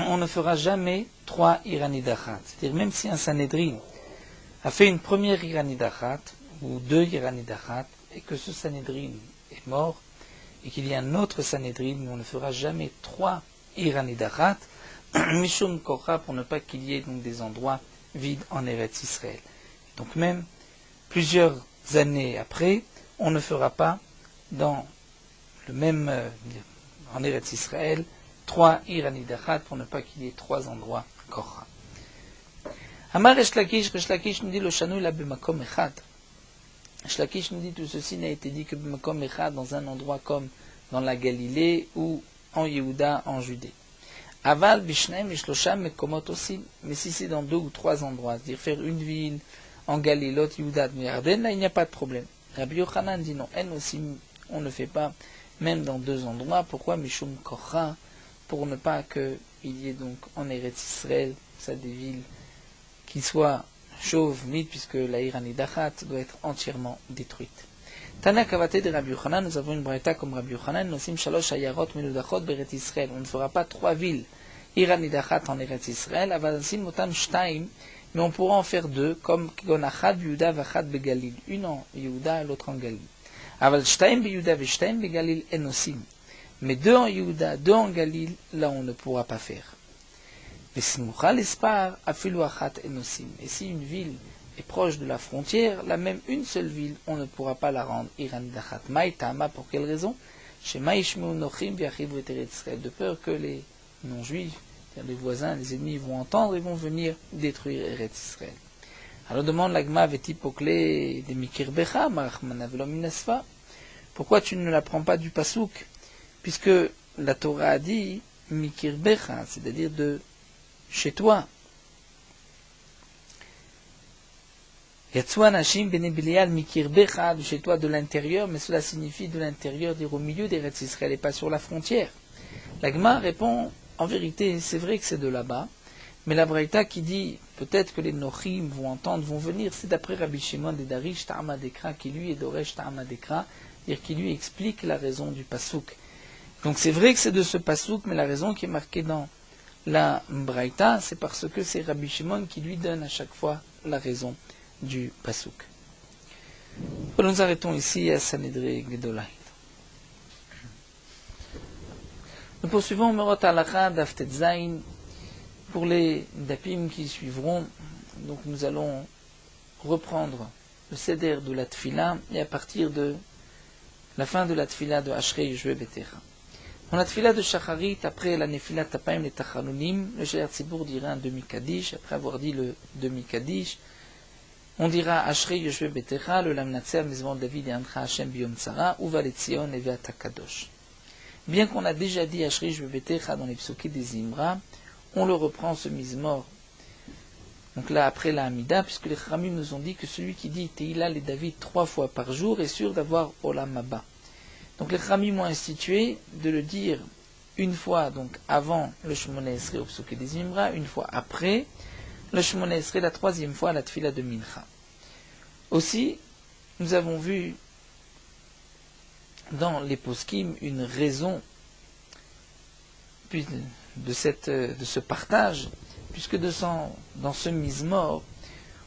on ne fera jamais 3 Iranidachat. C'est-à-dire même si un Sanhedrin a fait une première Iranidachat, ou 2 Iranidachat, et que ce Sanhedrin est mort, et qu'il y a un autre Sanhedrin, mais on ne fera jamais 3 Iranidachat, Mishum Kocha, pour ne pas qu'il y ait donc des endroits vides en Eretz Israël. Donc même plusieurs années après, on ne fera pas dans le même, en Eretz Israël, 3 Iranidachat, pour ne pas qu'il y ait 3 endroits Kocha. Amar Resh Lakish nous dit le Shanou la b'makom echad. Shlakish nous dit tout ceci n'a été dit que comme Echad dans un endroit comme dans la Galilée ou en Yehuda, en Judée. Aval, Bishnaim, Ishlosham, Mekomot aussi. Mais si c'est dans 2 ou 3 endroits, c'est-à-dire faire une ville en Galilée, Yehuda, Yarden, là il n'y a pas de problème. Rabbi Yochanan dit non, elle aussi, on ne fait pas, même dans 2 endroits. Pourquoi Mishum Kocha? Pour ne pas qu'il y ait donc en Eretz Israël, ça des villes qui soient chauve, mythe, puisque la Iranidachat doit être entièrement détruite. Tana Kavate de Rabbi Yochanan, nous avons une braïta comme Rabbi Yochanan, Nosim Shalosh Ayarot Meludachot Beret Israël. On ne fera pas 3 villes Iranidachat en Eretz Israël, Avasim Motam Shtaim, mais on pourra en faire 2, comme Gonachad Yehuda Vachat Begalil, une en Yehuda et l'autre en Galil. Aval Shtaim Yehuda Veshtaim Begalil Enosim, mais 2 en Yehuda, 2 en Galil, là on ne pourra pas faire. Et si une ville est proche de la frontière, là même une seule ville, on ne pourra pas la rendre Iran Dachat Maï Tama. Pour quelle raison? De peur que les non-juifs, les voisins, les ennemis vont entendre et vont venir détruire Eretz Israël. Alors demande l'Agma Vetipokle de Mikirbecha, Marachmana Velom Minasfa. Pourquoi tu ne la prends pas du Pasouk? Puisque la Torah a dit Mikirbecha, c'est-à-dire de chez toi. Yatsua Nashim Bene Bilial Mikirbecha, de chez toi, de l'intérieur, mais cela signifie de l'intérieur, dire au milieu d'Eretz Israël et pas sur la frontière. L'Agma répond, en vérité, c'est vrai que c'est de là-bas, mais la Braïta qui dit peut-être que les Nochim vont entendre, vont venir, c'est d'après Rabbi Shimon de Darish Ta'ama Dekra, qui lui est Doresh Ta'ama Dekra, c'est-à-dire qui lui explique la raison du Pasouk. Donc c'est vrai que c'est de ce Pasouk, mais la raison qui est marquée dans la Braïta, c'est parce que c'est Rabbi Shimon qui lui donne à chaque fois la raison du Pasouk. Nous arrêtons ici à Sanhedrin Gedolahit. Nous poursuivons Merot Halacha Daf Tet Zayin pour les dapim qui suivront. Donc nous allons reprendre le Seder de la Tfila et à partir de la fin de la Tfila de Ashrei Yoshvei Betecha. Dans la Tfila de Shacharit, après la Nefilat Tapaim et Tachanunim, le Sheher Tzibour dira un demi-Kaddish. Après avoir dit le demi-Kaddish, on dira Ashrei Yoshvei Betecha, le Lamnatser, Mizmor David et Ancha Hashem Biyom Tzara, Uva Letzion et Veata Kadosh. Bien qu'on a déjà dit Ashrei Yoshvei Betecha dans les psukim des Zimra, on le reprend ce Mizmor. Donc là, après la Hamida, puisque les Chachamim nous ont dit que celui qui dit Tehillah les David 3 fois par jour est sûr d'avoir Olam Haba. Donc les Chachamim ont institué de le dire une fois donc avant le Shemoneh Esrei au psukim des Zimra, une fois après le Shemoneh Esrei, la 3e fois à la Tfila de Mincha. Aussi, nous avons vu dans les poskim une raison de ce partage, puisque dans ce Mizmor,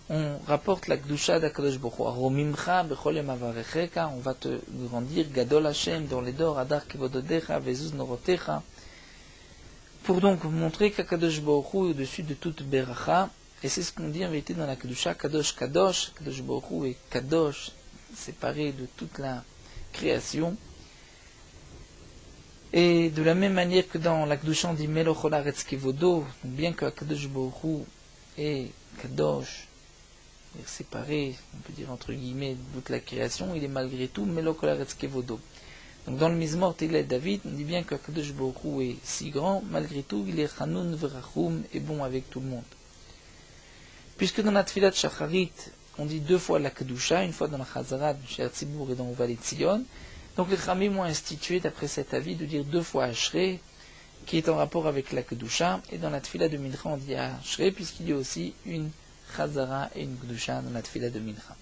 on rapporte la Kedusha d'Akadosh Baruch Hu. Aromimcha bechol yom avarechecha, on va te grandir, Gadol Hashem, dans les dors, Adar kevododecha, Vezuz norotecha, pour donc montrer qu'Akadosh Baruch Hu est au-dessus de toute beracha, et c'est ce qu'on dit en vérité dans la Kedusha, Kadosh Kadosh, Akadosh Baruch Hu est Kadosh, séparé de toute la création. Et de la même manière que dans la Kedusha on dit Meloch Haaretz Kevodo, bien que Akadosh Baruch Hu est Kadosh, séparé, on peut dire entre guillemets, de toute la création, il est malgré tout Meloch Haaretz Kevodo. Donc dans le Mizmor Tehillah David, on dit bien que Akadosh Baruch Hu est si grand, malgré tout il est Chanun Verachum et bon avec tout le monde. Puisque dans la Tfilat Shacharit, on dit 2 fois la Kedusha, une fois dans la Chazarat du Sheher Tzibour et dans Uva Tzion. Donc les Chachamim ont institué, d'après cet avis, de dire 2 fois Ashrei, qui est en rapport avec la Kedusha, et dans la Tfila de Mincha, on dit Ashrei, puisqu'il y a aussi une Chazara et une Kedusha dans la Tfila de Mincha.